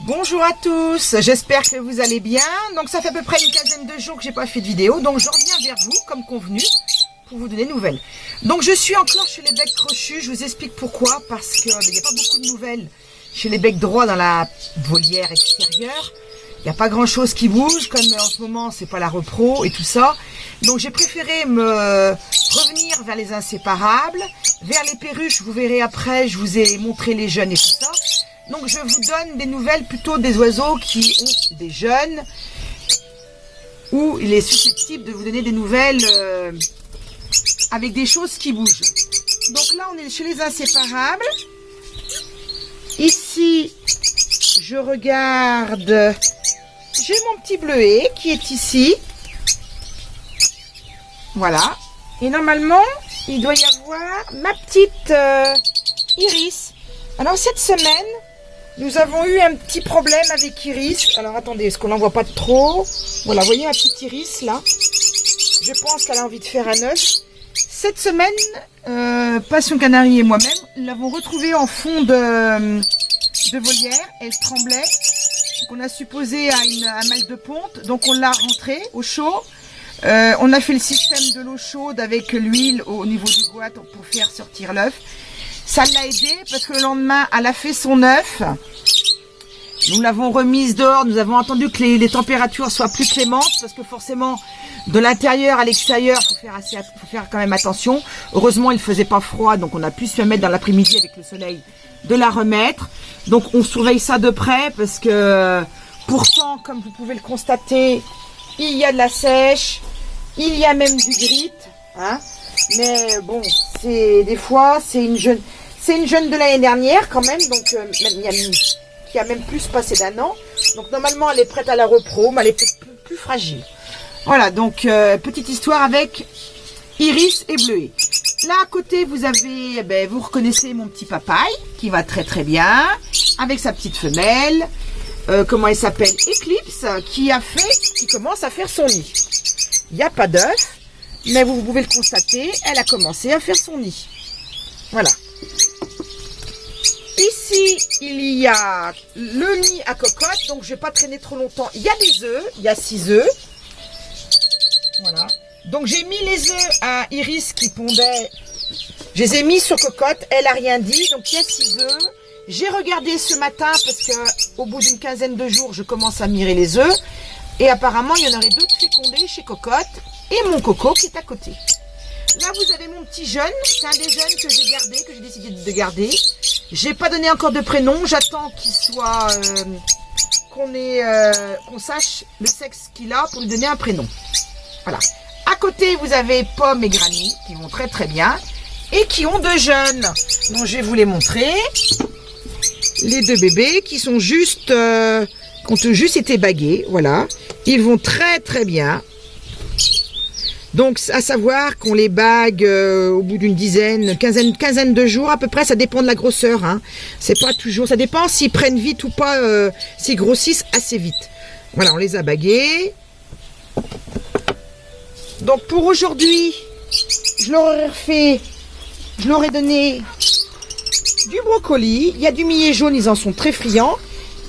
Bonjour à tous, j'espère que vous allez bien. Donc ça fait à peu près une quinzaine de jours que j'ai pas fait de vidéo, donc je reviens vers vous comme convenu pour vous donner des nouvelles. Donc je suis encore chez les becs crochus, je vous explique pourquoi, parce que il n'y a pas beaucoup de nouvelles chez les becs droits dans la volière extérieure. Il n'y a pas grand chose qui bouge, comme en ce moment c'est pas la repro et tout ça. Donc j'ai préféré me revenir vers les inséparables, vers les perruches, vous verrez après, je vous ai montré les jeunes et tout ça. Donc je vous donne des nouvelles plutôt des oiseaux qui ont des jeunes, ou il est susceptible de vous donner des nouvelles avec des choses qui bougent. Donc là on est chez les inséparables. Ici je regarde, j'ai mon petit bleuet qui est ici. Voilà. Et normalement il doit y avoir ma petite Iris. Alors cette semaine, nous avons eu un petit problème avec Iris. Alors attendez, est-ce qu'on n'en voit pas trop? Voilà, vous voyez un petit Iris là. Je pense qu'elle a envie de faire un œuf. Cette semaine, Passion Canarie et moi-même l'avons retrouvée en fond de volière. Elle tremblait. Donc on a supposé un mal de ponte. Donc on l'a rentrée au chaud. On a fait le système de l'eau chaude avec l'huile au niveau du goître pour faire sortir l'œuf. Ça l'a aidé parce que le lendemain, elle a fait son œuf. Nous l'avons remise dehors. Nous avons attendu que les températures soient plus clémentes parce que forcément, de l'intérieur à l'extérieur, faut faire quand même attention. Heureusement, il faisait pas froid, donc on a pu se mettre dans l'après-midi avec le soleil de la remettre. Donc on surveille ça de près parce que pourtant, comme vous pouvez le constater, il y a de la sèche, il y a même du grit, hein. Mais bon, c'est des fois, c'est une jeune de l'année dernière quand même, donc qui a même plus passé d'un an. Donc normalement, elle est prête à la repro, mais elle est peut-être plus fragile. Voilà, donc petite histoire avec Iris et Bleuet. Là à côté, vous avez, vous reconnaissez mon petit papaye qui va très très bien avec sa petite femelle. Comment elle s'appelle? Eclipse, qui commence à faire son nid. Il n'y a pas d'œuf. Mais vous pouvez le constater, elle a commencé à faire son nid. Voilà. Ici, il y a le nid à cocotte, donc je ne vais pas traîner trop longtemps. Il y a des œufs, il y a 6 œufs. Voilà. Donc j'ai mis les œufs à Iris qui pondait. Je les ai mis sur cocotte, elle n'a rien dit, donc il y a 6 œufs. J'ai regardé ce matin parce que au bout d'une quinzaine de jours, je commence à mirer les œufs. Et apparemment, il y en aurait 2 de fécondés chez Cocotte. Et mon coco qui est à côté. Là, vous avez mon petit jeune. C'est un des jeunes que j'ai gardé, que j'ai décidé de garder. J'ai pas donné encore de prénom. J'attends qu'il soit... qu'on sache le sexe qu'il a pour lui donner un prénom. Voilà. À côté, vous avez Pomme et Granny qui vont très très bien. Et qui ont 2 jeunes. Donc, je vais vous les montrer. Les 2 bébés qui sont juste... qui ont juste été bagués. Voilà. Ils vont très très bien. Donc, à savoir qu'on les bague au bout d'une quinzaine de jours à peu près, ça dépend de la grosseur. Hein. C'est pas toujours, ça dépend s'ils prennent vite ou pas, s'ils grossissent assez vite. Voilà, on les a bagués. Donc, pour aujourd'hui, je leur ai donné du brocoli. Il y a du millet jaune, ils en sont très friands.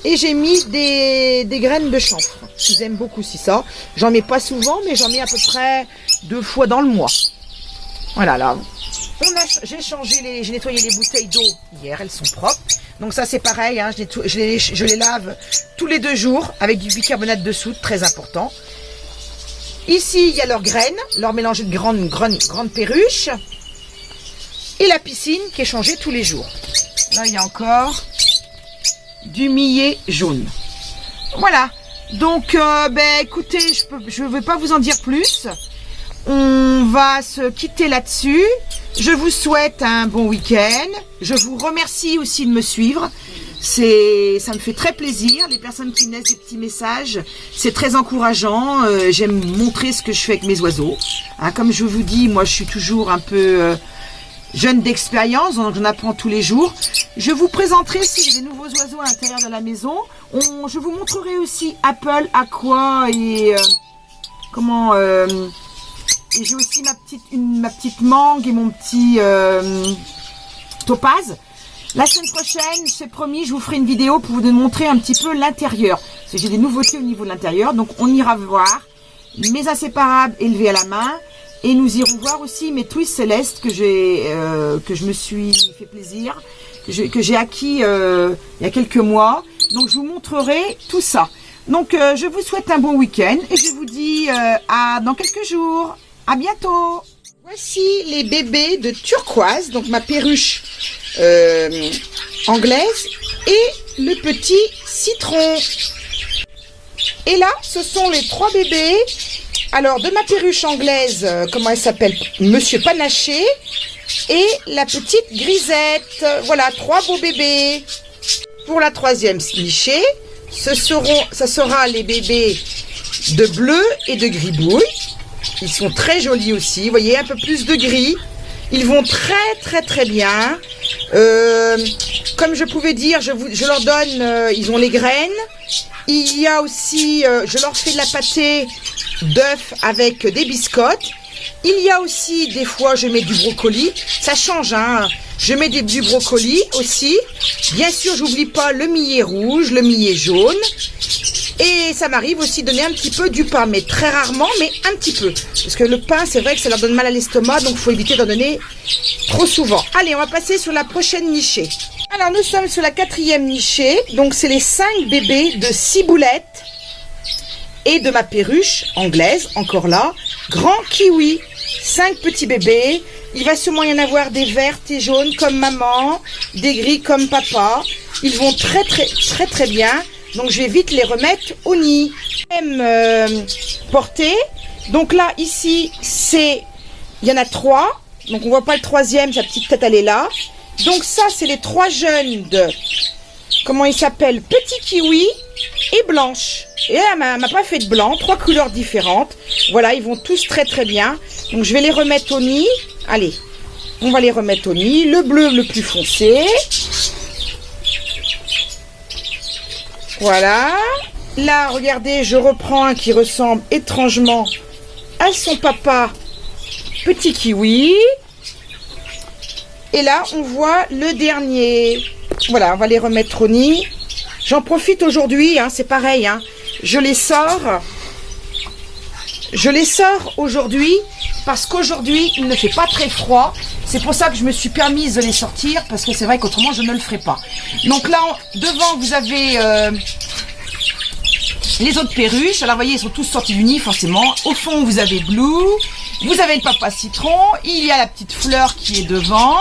Et j'ai mis des graines de chanvre. Ils aiment beaucoup aussi ça. J'en mets pas souvent, mais j'en mets à peu près 2 fois dans le mois. Voilà, là. J'ai nettoyé les bouteilles d'eau hier, elles sont propres. Donc ça c'est pareil, hein, je les lave tous les 2 jours avec du bicarbonate de soude, très important. Ici, il y a leurs graines, leur mélange de grandes perruches. Et la piscine qui est changée tous les jours. Là, il y a encore du millet jaune. Voilà. Donc, écoutez, je ne veux pas vous en dire plus. On va se quitter là-dessus. Je vous souhaite un bon week-end. Je vous remercie aussi de me suivre. Ça me fait très plaisir. Les personnes qui me laissent des petits messages, c'est très encourageant. J'aime montrer ce que je fais avec mes oiseaux. Hein, comme je vous dis, moi je suis toujours un peu jeune d'expérience, donc j'en apprends tous les jours. Je vous présenterai si j'ai des nouveaux oiseaux à l'intérieur de la maison. Je vous montrerai aussi Apple, Aqua et et j'ai aussi ma petite mangue et mon petit topaz. La semaine prochaine, c'est promis, je vous ferai une vidéo pour vous montrer un petit peu l'intérieur. Parce que j'ai des nouveautés au niveau de l'intérieur. Donc on ira voir mes inséparables élevés à la main. Et nous irons voir aussi mes twists célestes que je me suis fait plaisir, que j'ai acquis il y a quelques mois. Donc je vous montrerai tout ça. Donc je vous souhaite un bon week-end et je vous dis à dans quelques jours. À bientôt. Voici les bébés de turquoise, donc ma perruche anglaise et le petit citron. Et là, ce sont les 3 bébés. Alors, de ma perruche anglaise, comment elle s'appelle? Monsieur Panaché. Et la petite grisette. Voilà, 3 beaux bébés. Pour la 3e nichée, ça sera les bébés de bleu et de gribouille. Ils sont très jolis aussi. Vous voyez, un peu plus de gris. Ils vont très bien. Comme je pouvais dire, je leur donne, ils ont les graines. Il y a aussi, je leur fais de la pâtée d'œufs avec des biscottes. Il y a aussi, des fois, je mets du brocoli. Ça change, hein. Je mets du brocoli aussi. Bien sûr, j'oublie pas le millet rouge, le millet jaune. Et ça m'arrive aussi de donner un petit peu du pain, mais très rarement, mais un petit peu. Parce que le pain, c'est vrai que ça leur donne mal à l'estomac, donc il faut éviter d'en donner trop souvent. Allez, on va passer sur la prochaine nichée. Alors, nous sommes sur la 4e nichée. Donc, c'est les 5 bébés de Ciboulette et de ma perruche anglaise, encore là. Grand kiwi. 5 petits bébés. Il va sûrement y en avoir des vertes et jaunes comme maman, des gris comme papa. Ils vont très bien. Donc, je vais vite les remettre au nid. Portée. Donc là, ici, il y en a 3. Donc, on voit pas le 3e, sa petite tête, elle est là. Donc, ça, c'est les 3 jeunes de... Comment ils s'appellent? Petit kiwi et blanche. Et elle m'a pas fait de blanc. 3 couleurs différentes. Voilà, ils vont tous très bien. Donc, je vais les remettre au nid. Allez, on va les remettre au nid. Le bleu le plus foncé. Voilà. Là, regardez, je reprends un qui ressemble étrangement à son papa, petit kiwi. Et là, on voit le dernier. Voilà, on va les remettre au nid. J'en profite aujourd'hui, hein, c'est pareil. Hein, je les sors aujourd'hui parce qu'aujourd'hui, il ne fait pas très froid. C'est pour ça que je me suis permise de les sortir parce que c'est vrai qu'autrement, je ne le ferai pas. Donc là, devant, vous avez les autres perruches. Alors, vous voyez, ils sont tous sortis du nid, forcément. Au fond, vous avez Blue. Vous avez le papa citron. Il y a la petite fleur qui est devant.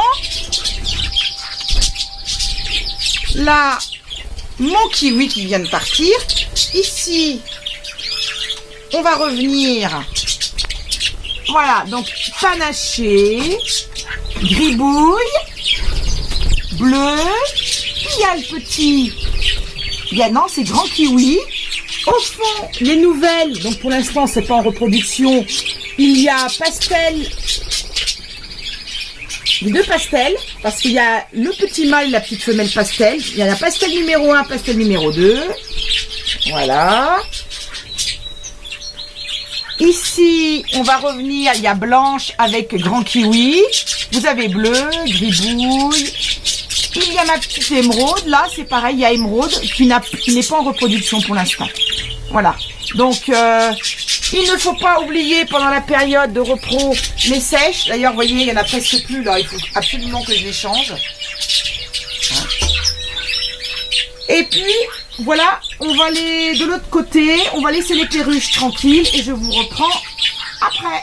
Là, mon kiwi qui vient de partir. Ici, on va revenir. Voilà, donc panaché, gribouille, bleu. Il y a le petit... non, c'est grand kiwi. Au fond, les nouvelles, donc pour l'instant, c'est pas en reproduction. Il y a pastel, les 2 pastels, parce qu'il y a le petit mâle et la petite femelle pastel. Il y a la pastel numéro 1, pastel numéro 2. Voilà. Ici, on va revenir, il y a blanche avec grand kiwi. Vous avez bleu, gribouille. Il y a ma petite émeraude. Là, c'est pareil, il y a émeraude qui n'est pas en reproduction pour l'instant. Voilà. Donc, il ne faut pas oublier pendant la période de repro les sèches. D'ailleurs, vous voyez, il n'y en a presque plus là. Il faut absolument que je les change. Et puis, voilà, on va aller de l'autre côté. On va laisser les perruches tranquilles et je vous reprends après.